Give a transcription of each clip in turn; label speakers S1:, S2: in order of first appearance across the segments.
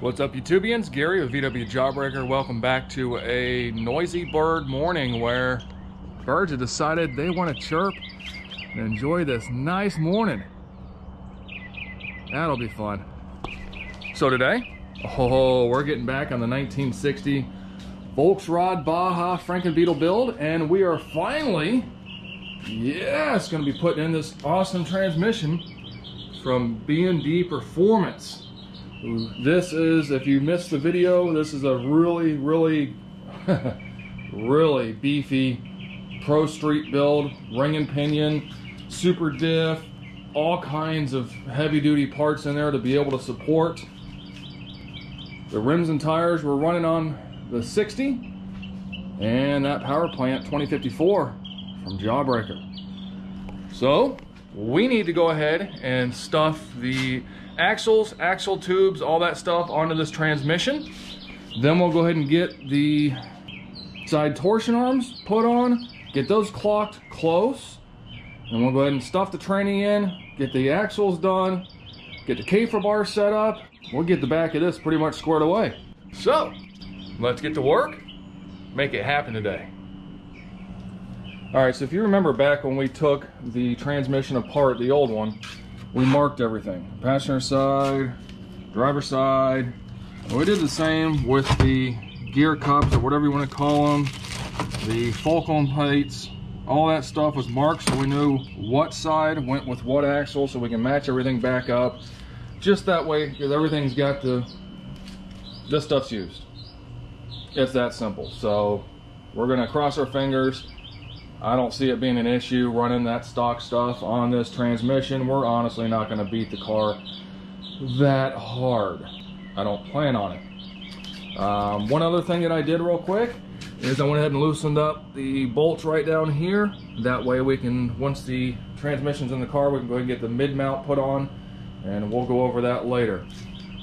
S1: What's up, YouTubians? Gary with VW Jawbreaker. Welcome back to a noisy bird morning where birds have decided they want to chirp and enjoy this nice morning. That'll be fun. So today, we're getting back on the 1960 Volksrod Baja Franken beetle build, and we are finally, going to be putting in this awesome transmission from B&D Performance. This is, if you missed the video, this is a really really beefy pro street build, ring and pinion, super diff, all kinds of heavy duty parts in there to be able to support. The rims and tires we're running on the Sickxty and that power plant 2054 from Jawbreaker. So we need to go ahead and stuff the axles, axle tubes, all that stuff onto this transmission. Then we'll go ahead and get the side torsion arms put on, get those clocked close, and we'll go ahead and stuff the tranny in, get the axles done, get the Kafer bar set up. We'll get the back of this pretty much squared away. So let's get to work, make it happen today. All right, so if you remember back when we took the transmission apart, the old one, we marked everything. Passenger side, driver side. And we did the same with the gear cups, or whatever you want to call them, the Falcon Plates. All that stuff was marked so we knew what side went with what axle, so we can match everything back up. Just that way, because everything's got this stuff's used. It's that simple. So we're gonna cross our fingers. I don't see it being an issue running that stock stuff on this transmission. We're honestly not going to beat the car that hard. I don't plan on it. One other thing that I did real quick is I went ahead and loosened up the bolts right down here. That way we can, once the transmission's in the car, we can go ahead and get the mid-mount put on, and we'll go over that later.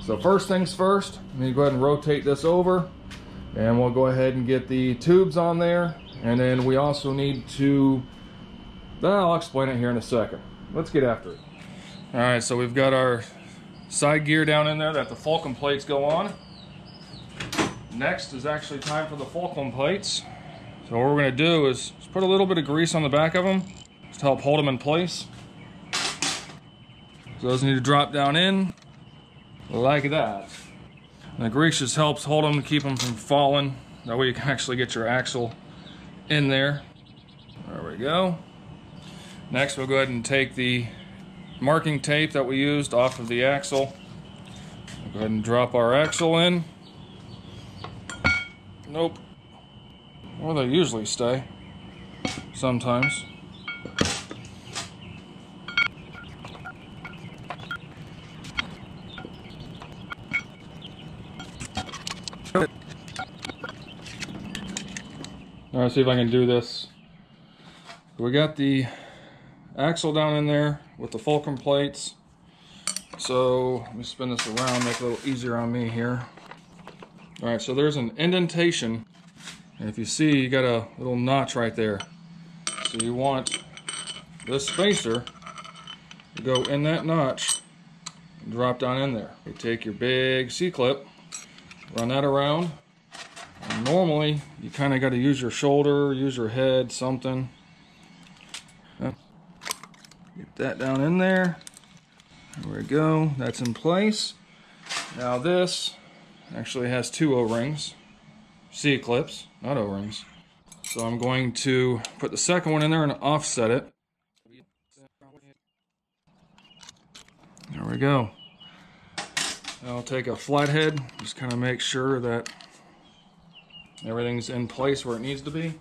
S1: So first things first, I'm going to go ahead and rotate this over, and we'll go ahead and get the tubes on there. And then we also need to, I'll explain it here in a second. Let's get after it. All right, so we've got our side gear down in there that the Falcon plates go on. Next is actually time for the Falcon plates. So what we're gonna do is just put a little bit of grease on the back of them just to help hold them in place. So those need to drop down in like that. And the grease just helps hold them, keep them from falling. That way you can actually get your axle in there. There we go. Next we'll go ahead and take the marking tape that we used off of the axle. We'll go ahead and drop our axle in. Nope. Or they usually stay. Sometimes. All right, see if I can do this. We got the axle down in there with the Falcon plates. So let me spin this around, make it a little easier on me here. All right, so there's an indentation. And if you see, you got a little notch right there. So you want this spacer to go in that notch and drop down in there. You take your big C-clip, run that around. And normally, you kind of got to use your shoulder, use your head, something. Get that down in there. There we go. That's in place. Now this actually has two O-rings. C-clips, not O-rings. So I'm going to put the second one in there and offset it. There we go. I'll take a flathead, just kind of make sure that everything's in place where it needs to be.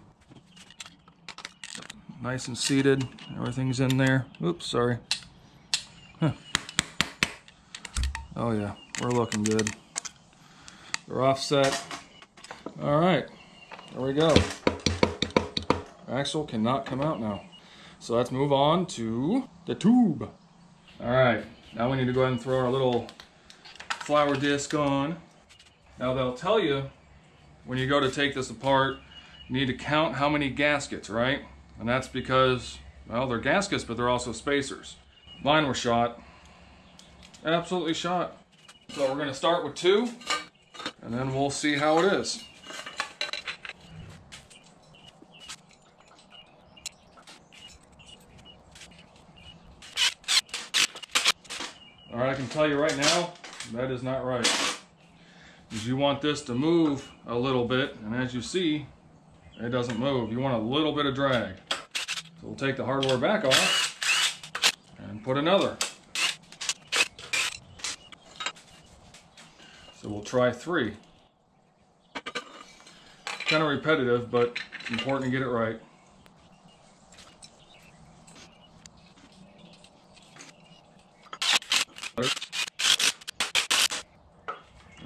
S1: Nice and seated. Everything's in there. Oops, sorry. Huh. Oh yeah, we're looking good. They're offset. All right, there we go. Axle cannot come out now. So let's move on to the tube. All right, now we need to go ahead and throw our little flower disc on. Now they'll tell you when you go to take this apart, you need to count how many gaskets, right? And that's because, well, they're gaskets, but they're also spacers. Mine were shot. Absolutely shot. So we're going to start with 2, and then we'll see how it is. All right, I can tell you right now, that is not right. Because you want this to move a little bit, and as you see, it doesn't move. You want a little bit of drag. So we'll take the hardware back off and put another. So we'll try 3. Kind of repetitive, but it's important to get it right.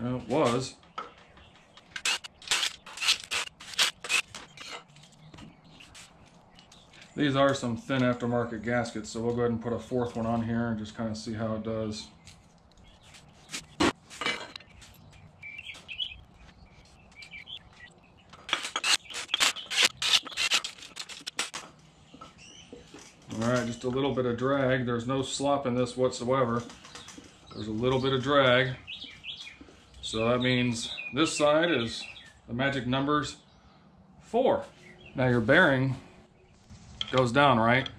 S1: Well, it was. These are some thin aftermarket gaskets, so we'll go ahead and put a 4th one on here and just kind of see how it does. Alright, just a little bit of drag. There's no slop in this whatsoever. There's a little bit of drag. So that means this side is the magic numbers 4. Now your bearing goes down, right?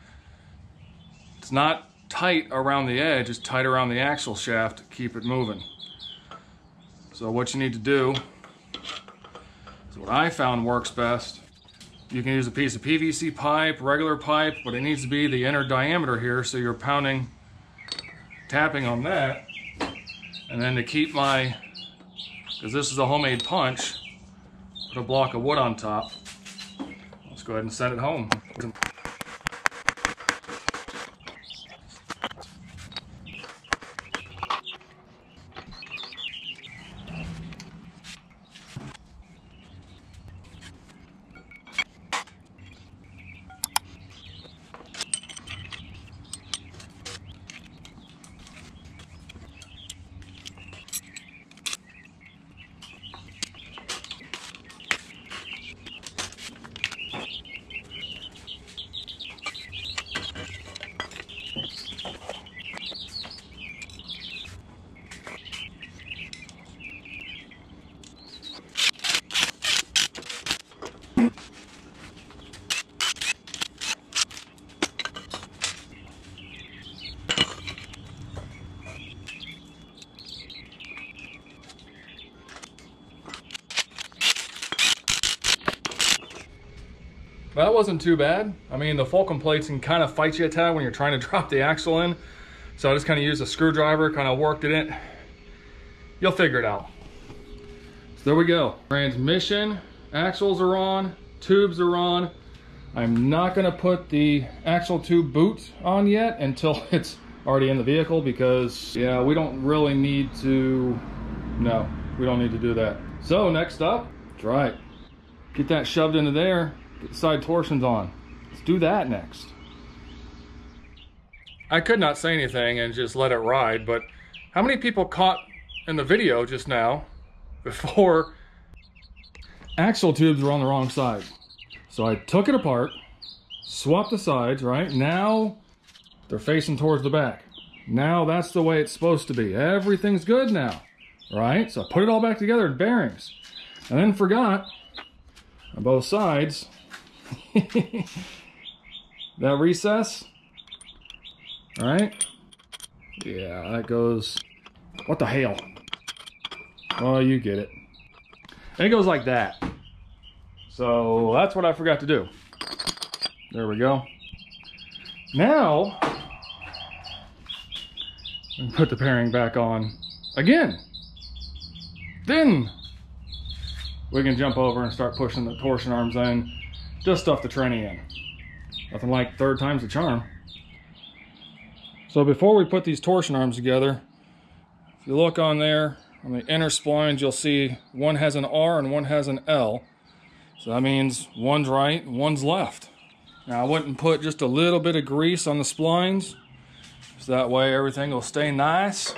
S1: It's not tight around the edge, it's tight around the axle shaft to keep it moving. So what you need to do is what I found works best. You can use a piece of PVC pipe, regular pipe, but it needs to be the inner diameter here, so you're pounding, tapping on that. And then to keep my, because this is a homemade punch, put a block of wood on top. Let's go ahead and send it home. That wasn't too bad. I mean, the Falcon plates can kind of fight you at times when you're trying to drop the axle in. So I just kind of used a screwdriver, kind of worked it in. You'll figure it out. So there we go. Transmission, axles are on, tubes are on. I'm not gonna put the axle tube boot on yet until it's already in the vehicle because, yeah, we don't really need to, no, we don't need to do that. So next up, that's right. Get that shoved into there. Get the side torsions on. Let's do that next. I could not say anything and just let it ride, but how many people caught in the video just now before axle tubes were on the wrong side? So I took it apart, swapped the sides, right? Now they're facing towards the back. Now that's the way it's supposed to be. Everything's good now, right? So I put it all back together in bearings and then forgot on both sides that recess, right? Yeah, that goes, what the hell? Oh, you get it. And it goes like that. So that's what I forgot to do. There we go. Now, put the pairing back on again. Then we can jump over and start pushing the torsion arms in. Just stuff the tranny in. Nothing like third time's the charm. So before we put these torsion arms together, if you look on there, on the inner splines, you'll see one has an R and one has an L. So that means one's right, one's left. Now I wouldn't put just a little bit of grease on the splines, so that way everything will stay nice.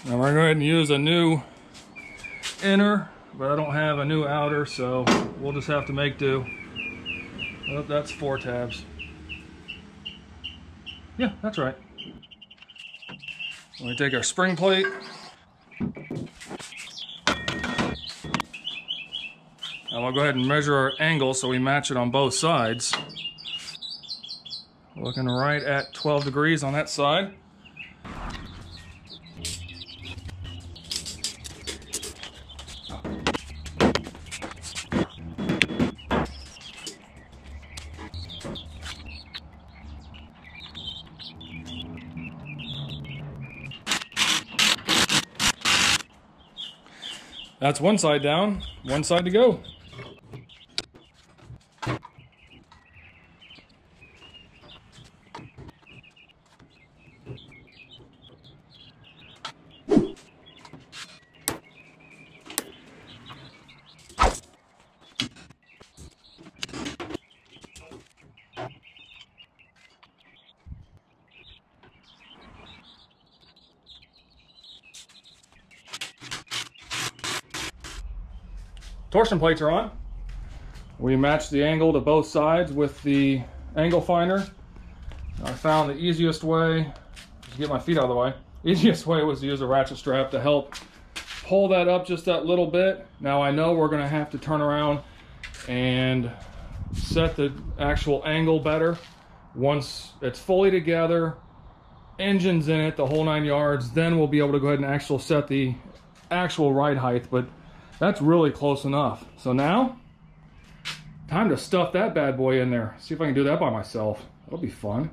S1: Now we're going to go ahead and use a new inner, but I don't have a new outer, so we'll just have to make do. Oh, that's 4 tabs. Yeah, that's right. We take our spring plate. And we'll go ahead and measure our angle so we match it on both sides. Looking right at 12 degrees on that side. That's one side down, one side to go. Torsion plates are on. We match the angle to both sides with the angle finder. I found the easiest way, to get my feet out of the way, easiest way was to use a ratchet strap to help pull that up just that little bit. Now I know we're gonna have to turn around and set the actual angle better. Once it's fully together, engine's in it, the whole 9 yards, then we'll be able to go ahead and actually set the actual ride height, but that's really close enough. So now, time to stuff that bad boy in there. See if I can do that by myself. That'll be fun.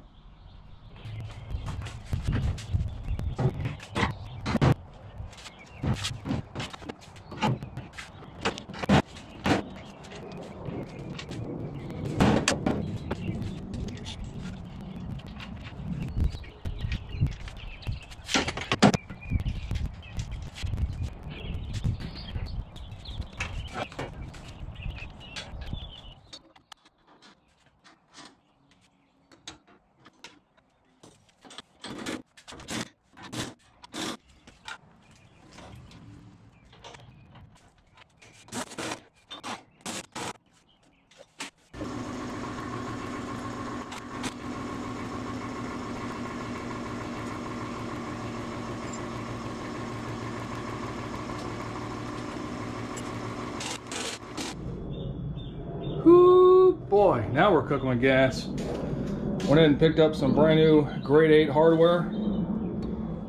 S1: Boy, now we're cooking with gas. Went in and picked up some brand new grade 8 hardware.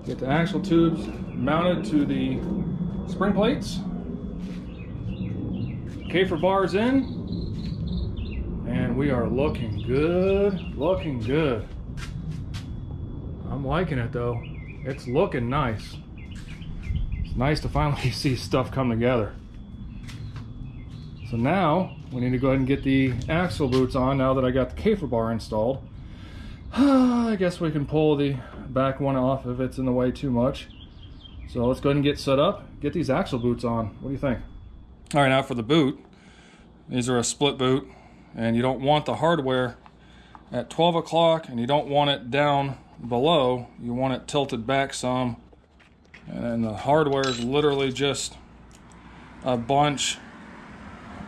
S1: Get the axle tubes mounted to the spring plates. Kafer bars in. And we are looking good, looking good. I'm liking it though. It's looking nice. It's nice to finally see stuff come together. So now, we need to go ahead and get the axle boots on now that I got the Kafer bar installed. I guess we can pull the back one off if it's in the way too much. So let's go ahead and get set up, get these axle boots on. What do you think? All right, now for the boot. These are a split boot, and you don't want the hardware at 12 o'clock, and you don't want it down below. You want it tilted back some. And then the hardware is literally just a bunch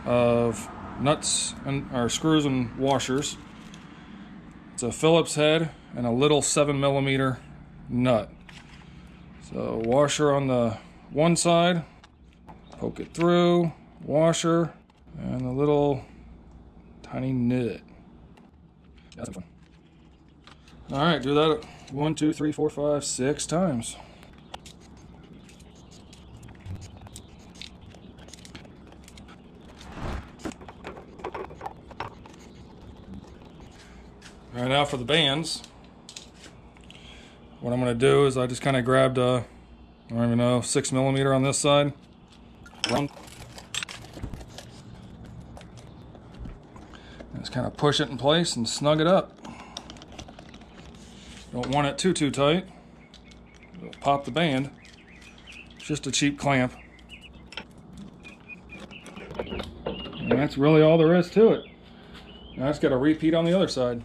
S1: of nuts or screws and washers. It's a Phillips head and a little 7mm nut. So washer on the one side, poke it through, washer, and a little tiny nut. That's fun. All right, do that 1, 2, 3, 4, 5, 6 times. All right, now for the bands. What I'm going to do is I just kind of grabbed a, I don't even know, 6mm on this side. Just kind of push it in place and snug it up. Don't want it too tight. It'll pop the band. It's just a cheap clamp. And that's really all there is to it. Now I just got to repeat on the other side.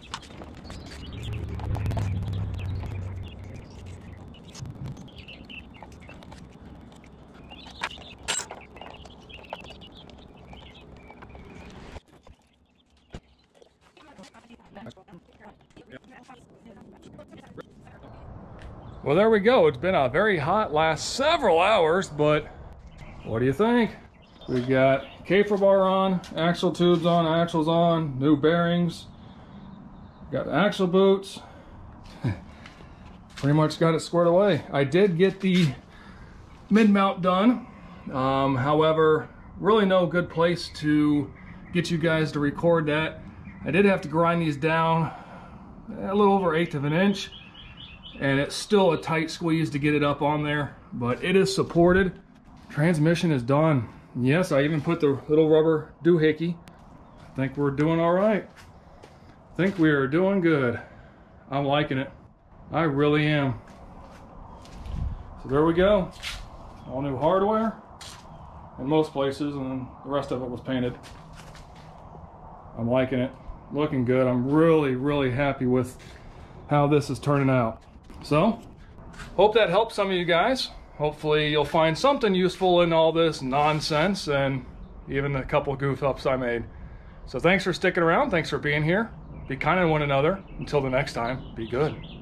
S1: Well, there we go. It's been a very hot last several hours, but what do you think? We got Kafer bar on, axle tubes on, axles on, new bearings. Got axle boots. Pretty much got it squared away. I did get the mid-mount done. However, really no good place to get you guys to record that. I did have to grind these down a little over 1/8 of an inch, and it's still a tight squeeze to get it up on there, but it is supported. Transmission is done. Yes, I even put the little rubber doohickey. I think we're doing all right. I think we are doing good. I'm liking it. I really am. So there we go. All new hardware in most places, and then the rest of it was painted. I'm liking it. Looking good. I'm really, really happy with how this is turning out. So, hope that helps some of you guys. Hopefully you'll find something useful in all this nonsense and even a couple goof ups I made. So thanks for sticking around. Thanks for being here. Be kind to one another. Until the next time, be good.